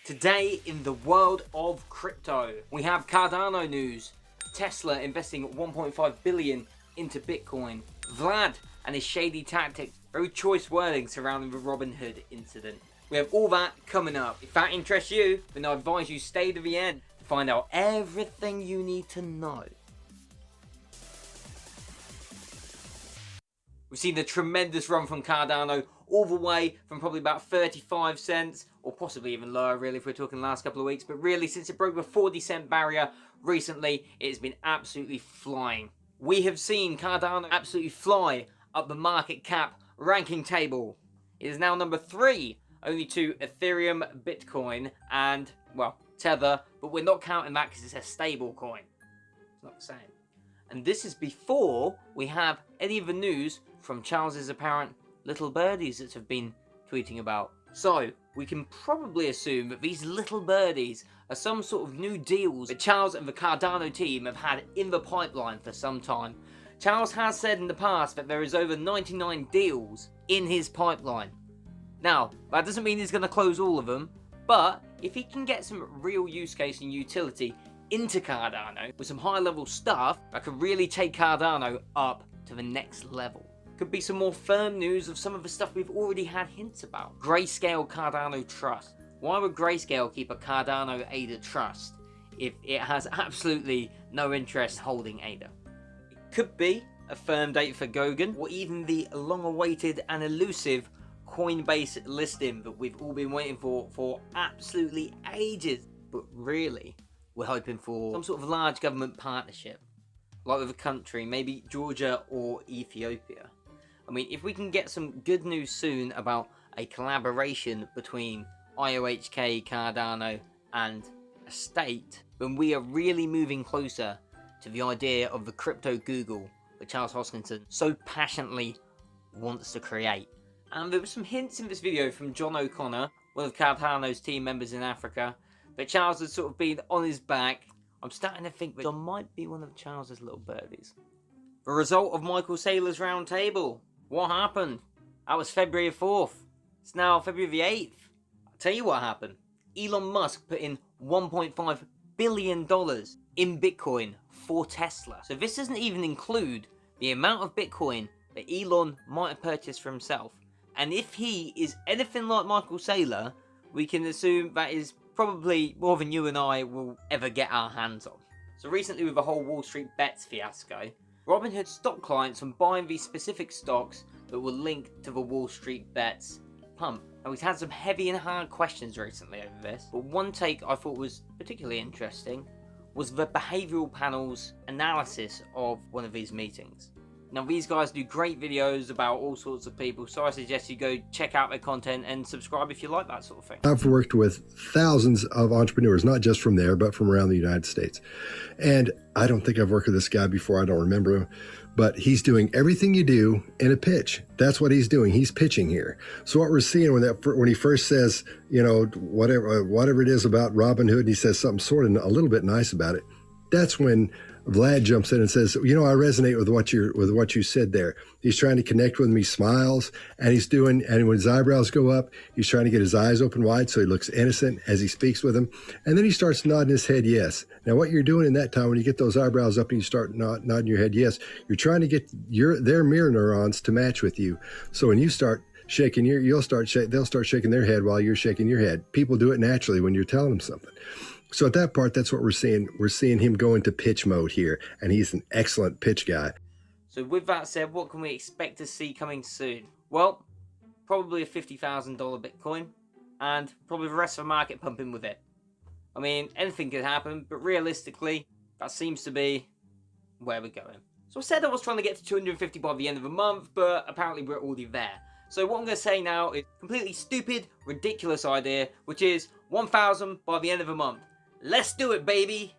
Today in the world of crypto, we have Cardano news, Tesla investing 1.5 billion into Bitcoin, Vlad and his shady tactics, very choice wording surrounding the Robinhood incident. We have all that coming up. If that interests you, then I advise you stay to the end to find out everything you need to know. We've seen the tremendous run from Cardano all the way from probably about 35 cents or possibly even lower really if we're talking the last couple of weeks, but really since it broke the 40-cent barrier recently, it has been absolutely flying. We have seen Cardano absolutely fly up the market cap ranking table. It is now number 3, only to Ethereum, Bitcoin and, well, Tether, but we're not counting that because it's a stable coin. It's not the same. And this is before we have any of the news from Charles's apparent little birdies that have been tweeting about. So, we can probably assume that these little birdies are some sort of new deals that Charles and the Cardano team have had in the pipeline for some time. Charles has said in the past that there is over 99 deals in his pipeline. Now, that doesn't mean he's going to close all of them, but if he can get some real use case and utility into Cardano with some high level stuff that could really take Cardano up to the next level. Could be some more firm news of some of the stuff we've already had hints about. Grayscale Cardano Trust. Why would Grayscale keep a Cardano ADA trust if it has absolutely no interest holding ADA? It could be a firm date for Goguen, or even the long-awaited and elusive Coinbase listing that we've all been waiting for absolutely ages. But really, we're hoping for some sort of large government partnership, like with a country, maybe Georgia or Ethiopia. I mean, if we can get some good news soon about a collaboration between IOHK, Cardano and a state, then we are really moving closer to the idea of the crypto Google that Charles Hoskinson so passionately wants to create. And there were some hints in this video from John O'Connor, one of Cardano's team members in Africa, that Charles had sort of been on his back. I'm starting to think that John might be one of Charles's little birdies. The result of Michael Saylor's round table. What happened? That was February 4th. It's now February the 8th. I'll tell you what happened. Elon Musk put in $1.5 billion in Bitcoin for Tesla. So this doesn't even include the amount of Bitcoin that Elon might have purchased for himself. And if he is anything like Michael Saylor, we can assume that is probably more than you and I will ever get our hands on. So recently with the whole Wall Street bets fiasco, Robinhood stopped clients from buying these specific stocks that were linked to the Wall Street bets pump. And we've had some heavy and hard questions recently over this, but one take I thought was particularly interesting was the behavioural panel's analysis of one of these meetings. Now these guys do great videos about all sorts of people, so I suggest you go check out their content and subscribe if you like that sort of thing. I've worked with thousands of entrepreneurs, not just from there, but from around the United States. And I don't think I've worked with this guy before, I don't remember him, but he's doing everything you do in a pitch. That's what he's doing, he's pitching here. So what we're seeing when he first says, you know, whatever it is about Robinhood, and he says something sort of a little bit nice about it, that's when Vlad jumps in and says, you know, I resonate with what you said there. He's trying to connect with me, smiles, and and when his eyebrows go up, he's trying to get his eyes open wide so he looks innocent as he speaks with him. And then he starts nodding his head yes. Now what you're doing in that time when you get those eyebrows up and you start nodding your head yes, you're trying to get their mirror neurons to match with you. So when you start shaking they'll start shaking their head while you're shaking your head. People do it naturally when you're telling them something. So at that part, that's what we're seeing. We're seeing him go into pitch mode here, and he's an excellent pitch guy. So with that said, what can we expect to see coming soon? Well, probably a $50,000 Bitcoin, and probably the rest of the market pumping with it. I mean, anything could happen, but realistically, that seems to be where we're going. So I said I was trying to get to 250 by the end of the month, but apparently we're already there. So what I'm going to say now is a completely stupid, ridiculous idea, which is 1,000 by the end of the month. Let's do it, baby!